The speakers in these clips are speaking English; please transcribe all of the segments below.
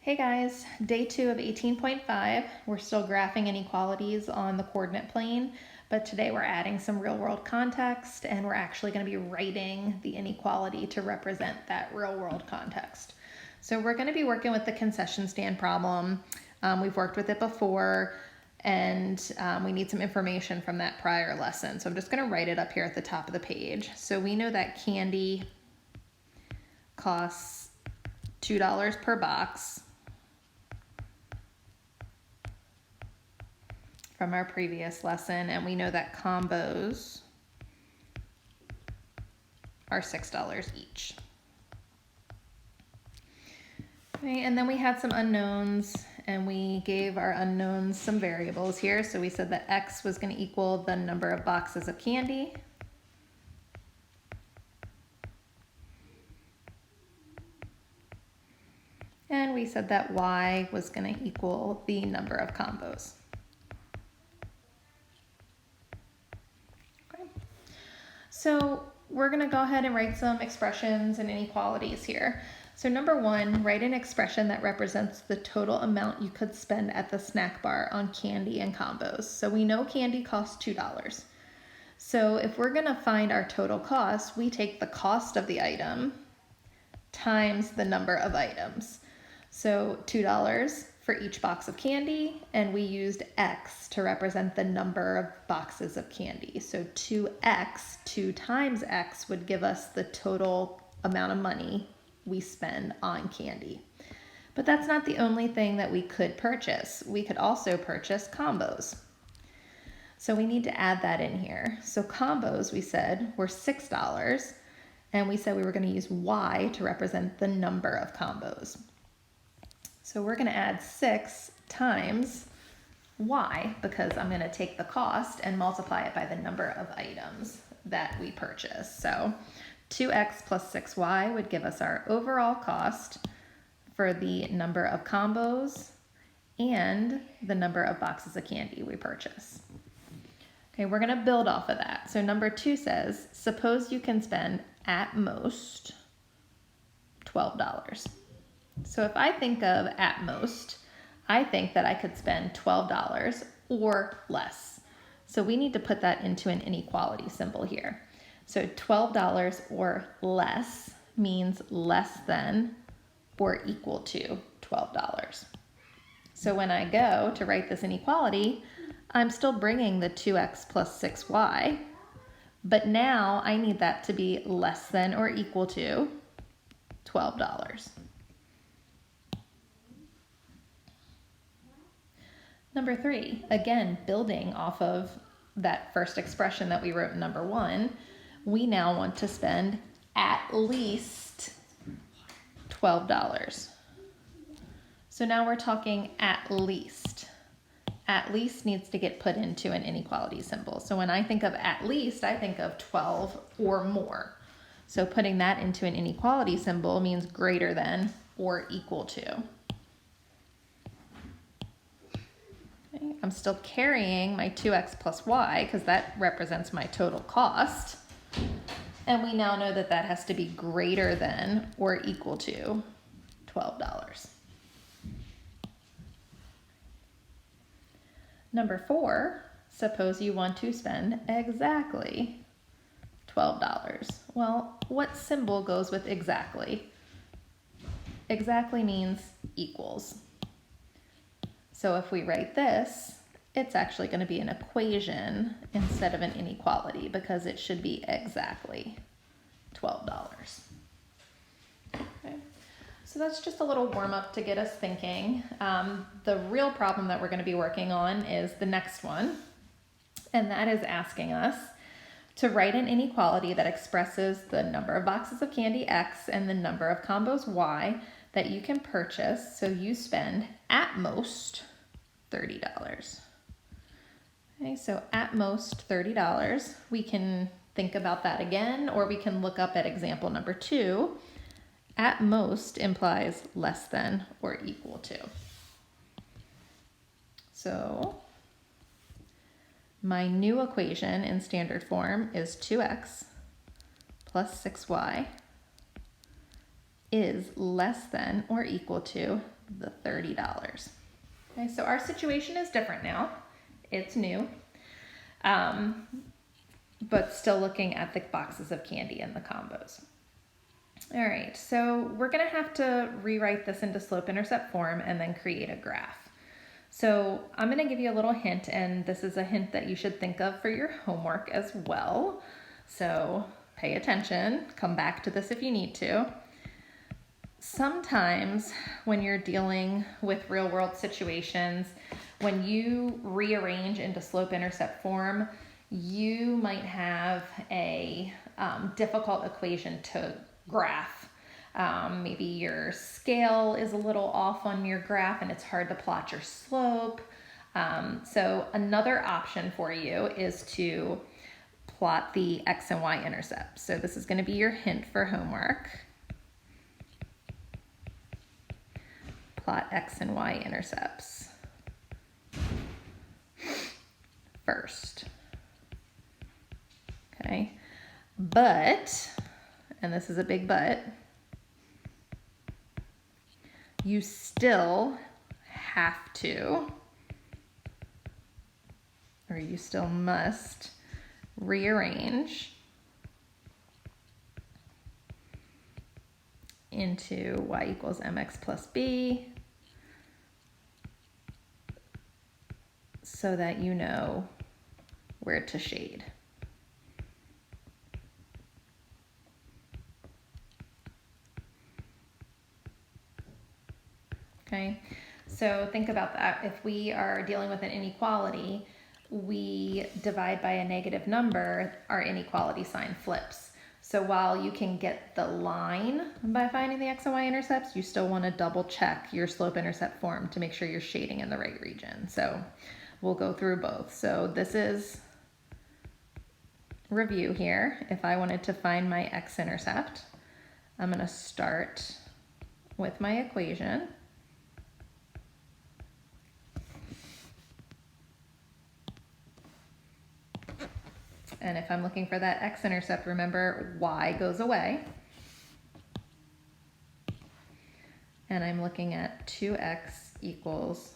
Hey guys, day 2 of 18.5. We're still graphing inequalities on the coordinate plane, but today we're adding some real world context and we're actually going to be writing the inequality to represent that real world context. So we're going to be working with the concession stand problem. We've worked with it before and we need some information from that prior lesson. So I'm just going to write it up here at the top of the page. So we know that candy costs $2 per box from our previous lesson, and we know that combos are $6 each. Okay, and then we had some unknowns, and we gave our unknowns some variables here. So we said that X was going to equal the number of boxes of candy. And we said that Y was going to equal the number of combos. So we're going to go ahead and write some expressions and inequalities here. So number 1, write an expression that represents the total amount you could spend at the snack bar on candy and combos. So we know candy costs $2. So if we're going to find our total cost, we take the cost of the item times the number of items. So $2 for each box of candy, and we used X to represent the number of boxes of candy. So 2X, 2 times X, would give us the total amount of money we spend on candy. But that's not the only thing that we could purchase. We could also purchase combos. So we need to add that in here. So combos, we said, were $6, and we said we were going to use Y to represent the number of combos. So we're going to add 6 times Y because I'm going to take the cost and multiply it by the number of items that we purchase. So 2X plus 6Y would give us our overall cost for the number of combos and the number of boxes of candy we purchase. Okay, we're going to build off of that. So number 2 says, suppose you can spend at most $12. So if I think of at most, I think that I could spend $12 or less. So we need to put that into an inequality symbol here. So $12 or less means less than or equal to $12. So when I go to write this inequality, I'm still bringing the 2X plus 6Y, but now I need that to be less than or equal to $12. Number 3, again, building off of that first expression that we wrote in number 1, we now want to spend at least $12. So now we're talking at least. At least needs to get put into an inequality symbol. So when I think of at least, I think of 12 or more. So putting that into an inequality symbol means greater than or equal to. I'm still carrying my 2X plus Y because that represents my total cost. And we now know that that has to be greater than or equal to $12. Number 4, suppose you want to spend exactly $12. Well, what symbol goes with exactly? Exactly means equals. So if we write this, it's actually going to be an equation instead of an inequality because it should be exactly $12. Okay. So that's just a little warm up to get us thinking. The real problem that we're going to be working on is the next one, and that is asking us to write an inequality that expresses the number of boxes of candy X and the number of combos Y that you can purchase, so you spend at most $30. Okay, so at most $30. We can think about that again, or we can look up at example number 2. At most implies less than or equal to. So my new equation in standard form is 2X plus 6Y is less than or equal to the $30. Okay, so our situation is different now. It's new, but still looking at the boxes of candy and the combos. All right, so we're gonna have to rewrite this into slope-intercept form and then create a graph. So I'm gonna give you a little hint, and this is a hint that you should think of for your homework as well. So pay attention, come back to this if you need to. Sometimes when you're dealing with real world situations, when you rearrange into slope-intercept form, you might have a difficult equation to graph. Maybe your scale is a little off on your graph and it's hard to plot your slope. So another option for you is to plot the x and y intercepts. So this is going to be your hint for homework. Plot x and y intercepts first. Okay, but, and this is a big but, you still have to, or you still must rearrange into y equals mx plus b so that you know where to shade. Okay, so think about that. If we are dealing with an inequality, we divide by a negative number, our inequality sign flips. So while you can get the line by finding the x and y intercepts, you still want to double check your slope-intercept form to make sure you're shading in the right region. So we'll go through both. So this is review here. If I wanted to find my x-intercept, I'm going to start with my equation. And if I'm looking for that x-intercept, remember y goes away. And I'm looking at 2x equals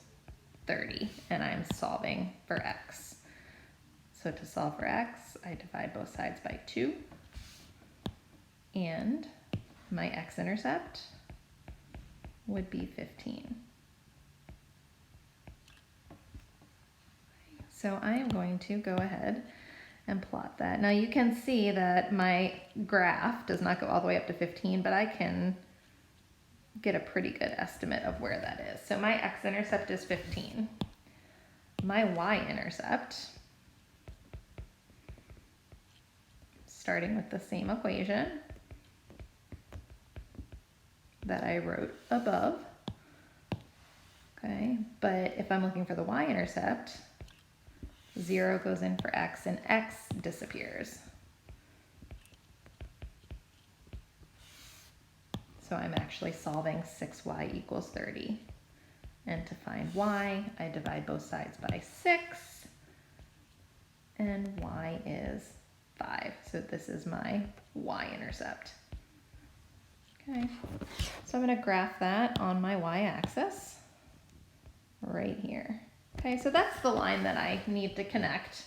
30, and I'm solving for x. So to solve for x, I divide both sides by 2. And my x-intercept would be 15. So I am going to go ahead and plot that. Now you can see that my graph does not go all the way up to 15, but I can get a pretty good estimate of where that is. So my x-intercept is 15. My y-intercept, starting with the same equation that I wrote above, okay, but if I'm looking for the y-intercept, 0 goes in for x and x disappears. So I'm actually solving 6y equals 30. And to find y, I divide both sides by 6, and y is 5. So this is my y-intercept. Okay, so I'm going to graph that on my y-axis right here. Okay, so that's the line that I need to connect.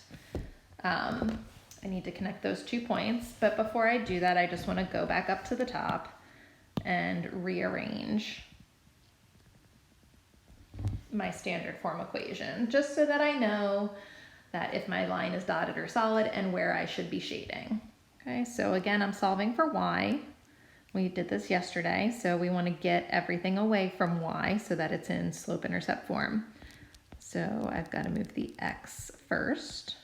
I need to connect those 2 points, but before I do that, I just want to go back up to the top and rearrange my standard form equation, just so that I know that if my line is dotted or solid and where I should be shading. Okay, so again, I'm solving for y. We did this yesterday, so we want to get everything away from y so that it's in slope-intercept form. So I've got to move the x first.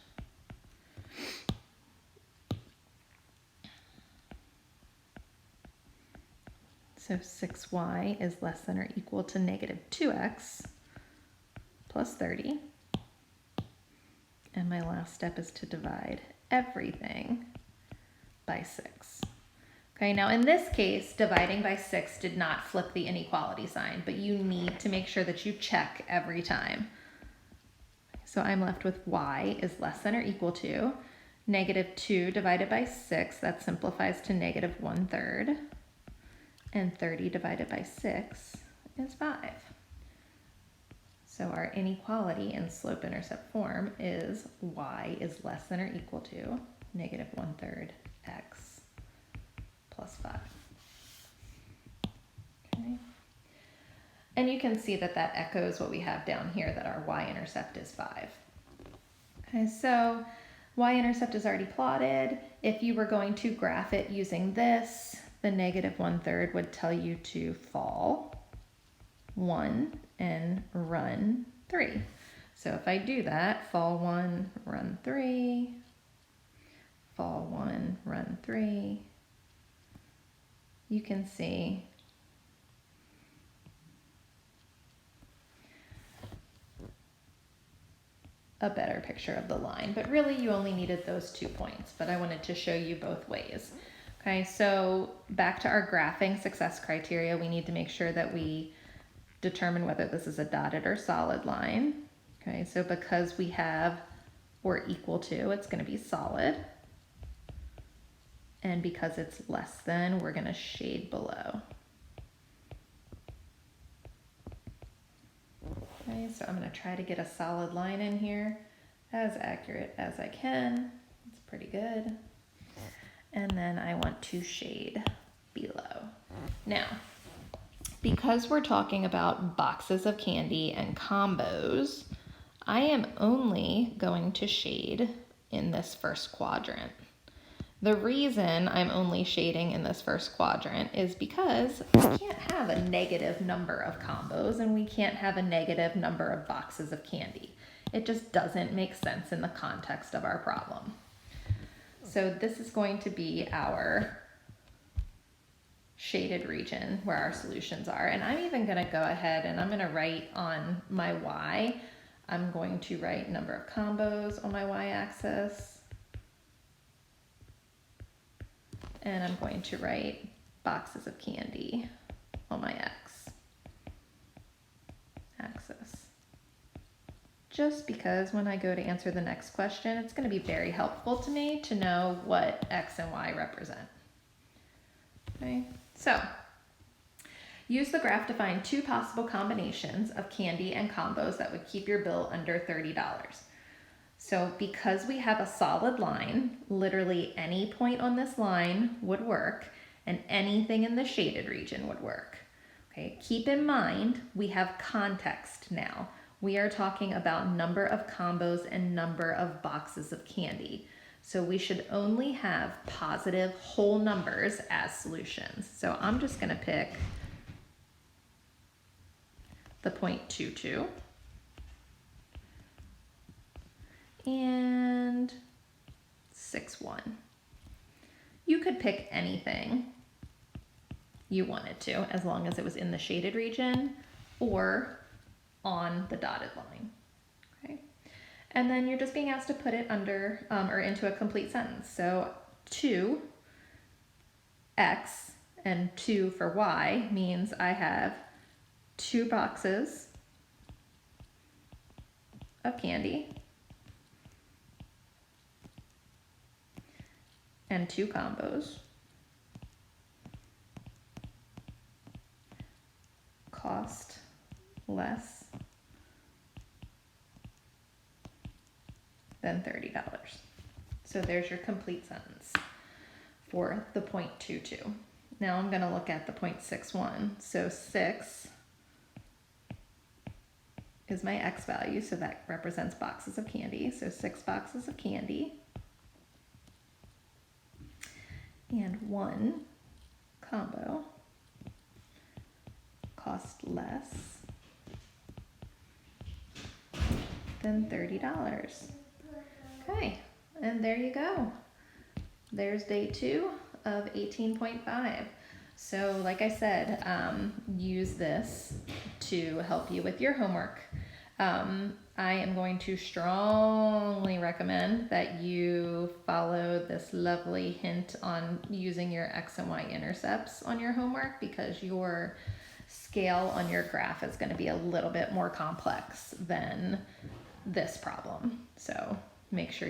So 6y is less than or equal to negative 2x plus 30. And my last step is to divide everything by 6. Okay, now in this case, dividing by 6 did not flip the inequality sign, but you need to make sure that you check every time. So I'm left with y is less than or equal to negative 2 divided by 6. That simplifies to negative 1/3. And 30 divided by 6 is 5. So our inequality in slope-intercept form is y is less than or equal to negative 1/3 x plus 5. Okay. And you can see that that echoes what we have down here, that our y-intercept is 5. Okay, so y-intercept is already plotted. If you were going to graph it using this, the negative 1/3 would tell you to fall 1 and run 3. So if I do that, fall 1, run 3, fall 1, run 3, you can see a better picture of the line, but really you only needed those 2 points, but I wanted to show you both ways. Okay, so back to our graphing success criteria, we need to make sure that we determine whether this is a dotted or solid line. Okay, so because we have or equal to, it's going to be solid. And because it's less than, we're going to shade below. Okay, so I'm going to try to get a solid line in here, as accurate as I can. It's pretty good. And then I want to shade below. Now, because we're talking about boxes of candy and combos, I am only going to shade in this first quadrant. The reason I'm only shading in this first quadrant is because we can't have a negative number of combos and we can't have a negative number of boxes of candy. It just doesn't make sense in the context of our problem. So this is going to be our shaded region where our solutions are. And I'm even going to go ahead and I'm going to write on my y, I'm going to write number of combos on my y-axis. And I'm going to write boxes of candy on my x-axis. Just because when I go to answer the next question, it's going to be very helpful to me to know what x and y represent. Okay, so use the graph to find 2 possible combinations of candy and combos that would keep your bill under $30. So because we have a solid line, literally any point on this line would work, and anything in the shaded region would work. Okay, keep in mind, we have context now. We are talking about number of combos and number of boxes of candy. So we should only have positive whole numbers as solutions. So I'm just going to pick the 0.22. And 6.1. You could pick anything you wanted to, as long as it was in the shaded region or on the dotted line. Okay, and then you're just being asked to put it under or into a complete sentence. So 2x and 2 for y means I have 2 boxes of candy and 2 combos, cost less than $30. So there's your complete sentence for the 0.22. Now I'm going to look at the 0.61. So 6 is my x value, so that represents boxes of candy. So 6 boxes of candy. And 1 combo cost less than $30. Okay, and there you go. There's day 2 of 18.5. So like I said, use this to help you with your homework. I am going to strongly recommend that you follow this lovely hint on using your x and y intercepts on your homework, because your scale on your graph is going to be a little bit more complex than this problem. So make sure